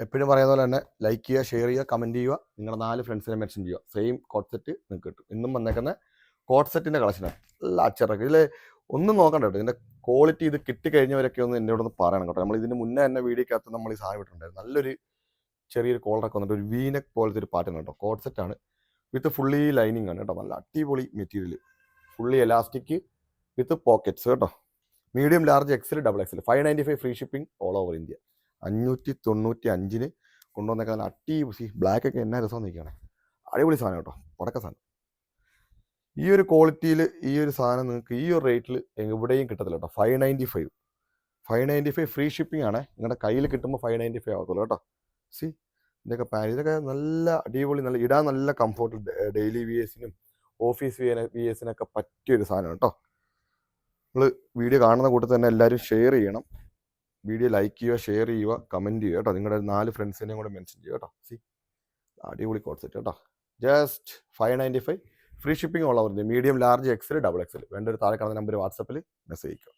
എപ്പോഴും പറയുന്ന പോലെ തന്നെ ലൈക്ക് ചെയ്യുക, ഷെയർ ചെയ്യുക, കമൻറ്റ് ചെയ്യുക, നിങ്ങളുടെ 4 ഫ്രണ്ട്സിനെ മെൻഷൻ ചെയ്യുക. സെയിം കോട്ട് സെറ്റ് നിങ്ങൾക്ക് കിട്ടും. ഇന്നും വന്നേക്കുന്ന കോട്ട് സെറ്റിൻ്റെ കളക്ഷനാണ്. നല്ല അച്ചറക്ക്. ഇതിൽ ഒന്നും നോക്കണ്ട കേട്ടോ. ഇതിൻ്റെ ക്വാളിറ്റി ഇത് കിട്ടിക്കഴിഞ്ഞവരൊക്കെ ഒന്ന് എന്നോടൊന്ന് പറയണം കേട്ടോ. നമ്മൾ ഇതിന് മുന്നേ തന്നെ വീഡിയോക്കകത്ത് നമ്മൾ ഈ സാധനം ഇട്ടിട്ടുണ്ടായിരുന്നു. നല്ലൊരു ചെറിയൊരു കോളറൊക്കെ വന്നിട്ട് ഒരു വീനെക്ക് പോലത്തെ ഒരു പാറ്റേൺ കേട്ടോ. കോട്ട് സെറ്റാണ് വിത്ത് ഫുള്ളി ലൈനിങ് ആണ് കേട്ടോ. നല്ല അടിപൊളി material, fully elastic with pockets കേട്ടോ. Medium, large, XL, double XL. 595 free shipping all over India. 595 കൊണ്ടുവന്നേക്കാൻ നല്ല അടിപൊളി. ബ്ലാക്ക് ഒക്കെ എന്നാ രസം നിൽക്കുകയാണ്. അടിപൊളി സാധനം കേട്ടോ, പടക്ക സാധനം. ഈ ഒരു ക്വാളിറ്റിയിൽ ഈ ഒരു സാധനം നിങ്ങൾക്ക് ഈ ഒരു റേറ്റിൽ എവിടെയും കിട്ടത്തില്ല കേട്ടോ. 595 ഫ്രീ ഷിപ്പിംഗ് ആണ്. നിങ്ങളുടെ കയ്യിൽ കിട്ടുമ്പോൾ 595 ആകത്തുള്ളൂ കേട്ടോ. സി ഇതൊക്കെ ഇതൊക്കെ നല്ല അടിപൊളി, നല്ല ഇടാൻ നല്ല കംഫോർട്ട്, ഡെയിലി വിയേഴ്സിനും ഓഫീസ് വിയേഴ്സിനൊക്കെ പറ്റിയൊരു സാധനം കേട്ടോ. നിങ്ങൾ വീഡിയോ കാണുന്ന കൂട്ടത്തിൽ തന്നെ എല്ലാവരും ഷെയർ ചെയ്യണം. വീഡിയോ ലൈക്ക് ചെയ്യുക, ഷെയർ ചെയ്യുക, കമൻറ്റ് ചെയ്യുക കേട്ടോ. നിങ്ങളുടെ 4 ഫ്രണ്ട്സിനെയും കൂടെ മെൻഷൻ ചെയ്യുക കേട്ടോ. സി അടിപൊളി കോട്ട് സെറ്റ് കേട്ടോ. Just 595 free shipping all over India. Medium, large, XL, double XL. വേണ്ട ഒരു താഴെ കാണുന്ന നമ്പർ വാട്സപ്പിൽ മെസ്സേജ് അയക്കുക.